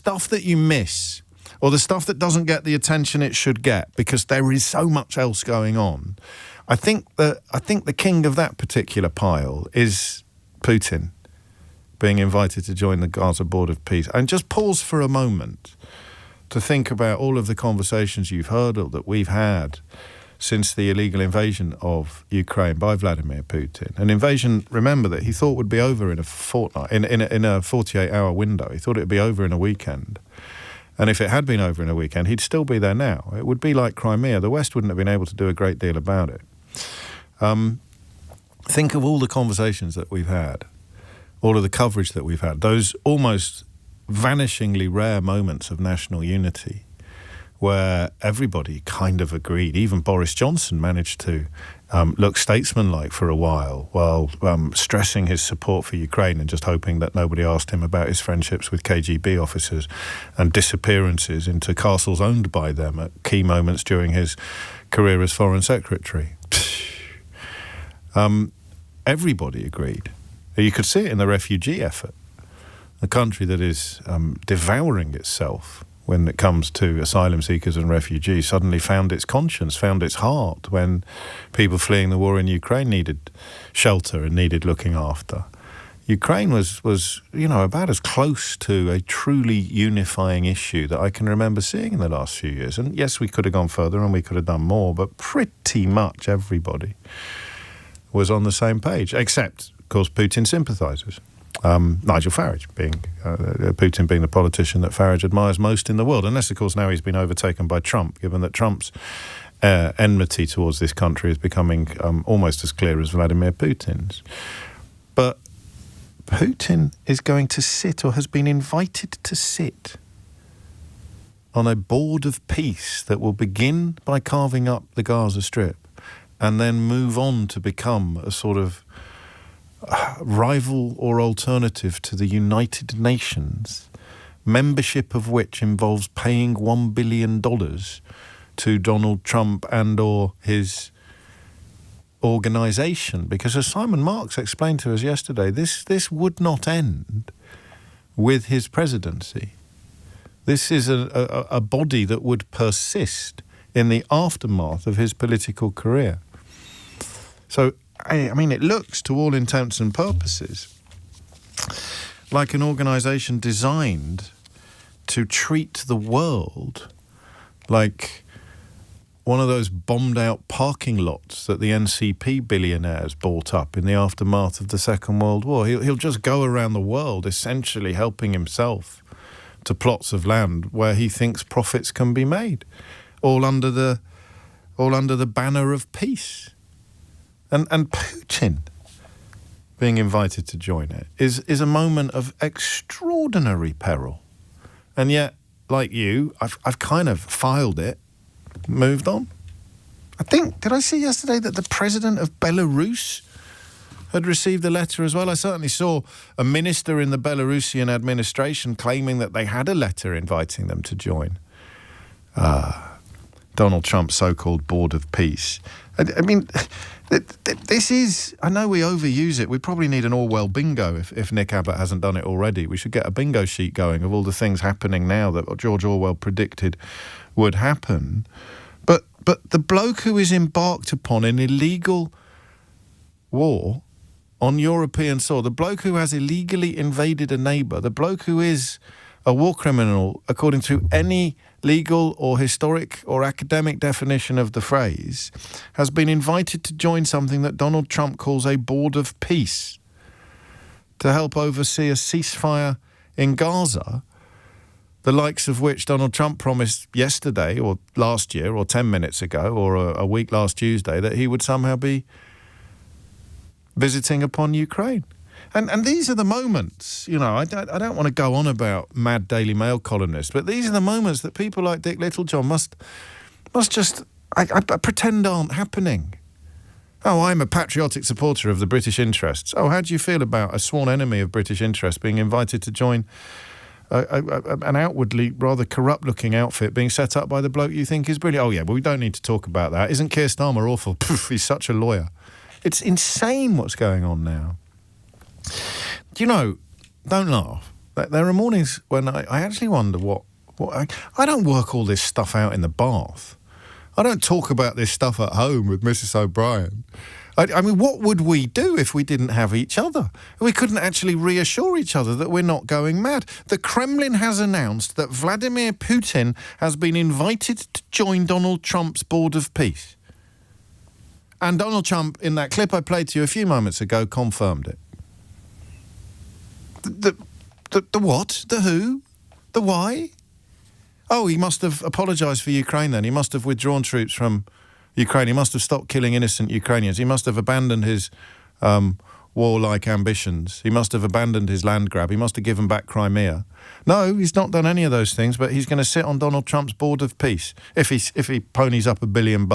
stuff that you miss, or the stuff that doesn't get the attention it should get, because there is so much else going on. I think the king of that particular pile is Putin being invited to join the Gaza Board of Peace. And just pause for a moment to think about all of the conversations you've heard or that we've had since the illegal invasion of Ukraine by Vladimir Putin. An invasion, remember, that he thought would be over in a fortnight, in a 48-hour window. He thought it would be over in a weekend. And if it had been over in a weekend, he'd still be there now. It would be like Crimea. The West wouldn't have been able to do a great deal about it. Think of all the conversations that we've had, all of the coverage that we've had, those almost vanishingly rare moments of national unity where everybody kind of agreed. Even Boris Johnson managed to look statesmanlike for a while stressing his support for Ukraine and just hoping that nobody asked him about his friendships with KGB officers and disappearances into castles owned by them at key moments during his career as Foreign Secretary. Everybody agreed. You could see it in the refugee effort. A country that is devouring itself when it comes to asylum seekers and refugees suddenly found its conscience, found its heart when people fleeing the war in Ukraine needed shelter and needed looking after. Ukraine was about as close to a truly unifying issue that I can remember seeing in the last few years. And yes, we could have gone further and we could have done more, but pretty much everybody was on the same page, except, of course, Putin sympathisers. Nigel Farage, Putin being the politician that Farage admires most in the world, unless, of course, now he's been overtaken by Trump, given that Trump's enmity towards this country is becoming almost as clear as Vladimir Putin's. But Putin is going to sit, or has been invited to sit, on a board of peace that will begin by carving up the Gaza Strip and then move on to become a sort of rival or alternative to the United Nations, membership of which involves paying $1 billion to Donald Trump and or his organisation. Because as Simon Marks explained to us yesterday, this would not end with his presidency. This is a body that would persist in the aftermath of his political career. So, I mean, it looks, to all intents and purposes, like an organisation designed to treat the world like one of those bombed-out parking lots that the NCP billionaires bought up in the aftermath of the Second World War. He'll just go around the world essentially helping himself to plots of land where he thinks profits can be made, all under the banner of peace. And Putin being invited to join it is a moment of extraordinary peril. And yet, like you, I've kind of filed it, moved on. Did I see yesterday that the president of Belarus had received a letter as well? I certainly saw a minister in the Belarusian administration claiming that they had a letter inviting them to join Donald Trump's so-called Board of Peace. I mean, this is, I know we overuse it. We probably need an Orwell bingo if Nick Abbott hasn't done it already. We should get a bingo sheet going of all the things happening now that George Orwell predicted would happen. But the bloke who is embarked upon an illegal war on European soil, the bloke who has illegally invaded a neighbour, the bloke who is a war criminal according to any legal or historic or academic definition of the phrase, has been invited to join something that Donald Trump calls a Board of Peace to help oversee a ceasefire in Gaza, the likes of which Donald Trump promised yesterday or last year or 10 minutes ago or a week last Tuesday that he would somehow be visiting upon Ukraine. And these are the moments, I don't want to go on about mad Daily Mail columnists, but these are the moments that people like Dick Littlejohn must just I pretend aren't happening. Oh, I'm a patriotic supporter of the British interests. Oh, how do you feel about a sworn enemy of British interests being invited to join an outwardly rather corrupt-looking outfit being set up by the bloke you think is brilliant? Oh, yeah, but we don't need to talk about that. Isn't Keir Starmer awful? Poof, he's such a lawyer. It's insane what's going on now. Don't laugh. There are mornings when I actually wonder what I don't work all this stuff out in the bath. I don't talk about this stuff at home with Mrs. O'Brien. I mean, what would we do if we didn't have each other? We couldn't actually reassure each other that we're not going mad. The Kremlin has announced that Vladimir Putin has been invited to join Donald Trump's Board of Peace. And Donald Trump, in that clip I played to you a few moments ago, confirmed it. The what? The who? The why? Oh, he must have apologised for Ukraine then. He must have withdrawn troops from Ukraine. He must have stopped killing innocent Ukrainians. He must have abandoned his warlike ambitions. He must have abandoned his land grab. He must have given back Crimea. No, he's not done any of those things, but he's going to sit on Donald Trump's Board of Peace if he ponies up $1 billion,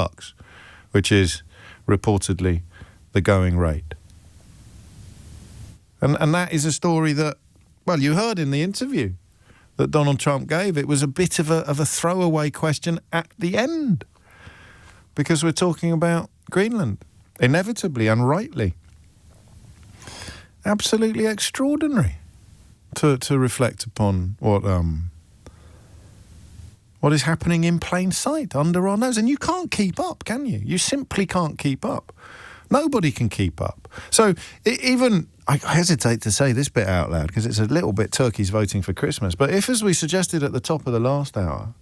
which is reportedly the going rate. And that is a story that, well, you heard in the interview that Donald Trump gave. It was a bit of a throwaway question at the end, because we're talking about Greenland, inevitably and rightly. Absolutely extraordinary to reflect upon what is happening in plain sight under our nose. And you can't keep up, can you? You simply can't keep up. Nobody can keep up. So even, I hesitate to say this bit out loud because it's a little bit turkeys voting for Christmas, but if, as we suggested at the top of the last hour,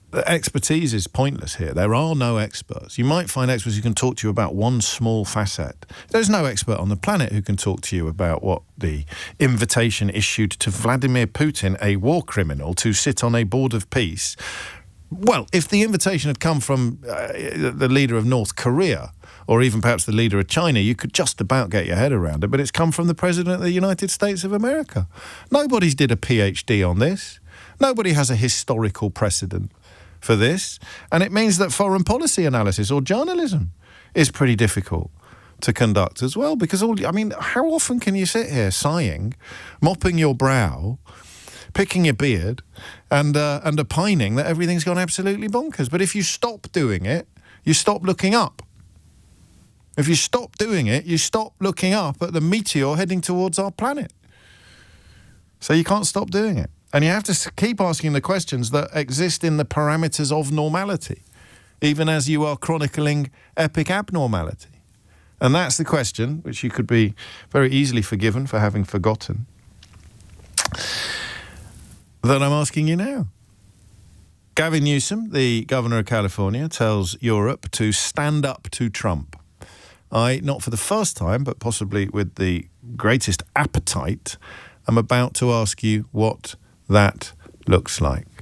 the expertise is pointless here. There are no experts. You might find experts who can talk to you about one small facet. There's no expert on the planet who can talk to you about what the invitation issued to Vladimir Putin, a war criminal, to sit on a board of peace. Well, if the invitation had come from the leader of North Korea, or even perhaps the leader of China, you could just about get your head around it, but it's come from the President of the United States of America. Nobody's did a PhD on this. Nobody has a historical precedent for this, and it means that foreign policy analysis or journalism is pretty difficult to conduct as well, because how often can you sit here sighing, mopping your brow, picking your beard, and opining that everything's gone absolutely bonkers? But if you stop doing it, you stop looking up. If you stop doing it, you stop looking up at the meteor heading towards our planet. So you can't stop doing it. And you have to keep asking the questions that exist in the parameters of normality, even as you are chronicling epic abnormality. And that's the question, which you could be very easily forgiven for having forgotten, that I'm asking you now. Gavin Newsom, the governor of California, tells Europe to stand up to Trump. Not for the first time, but possibly with the greatest appetite, am about to ask you what that looks like.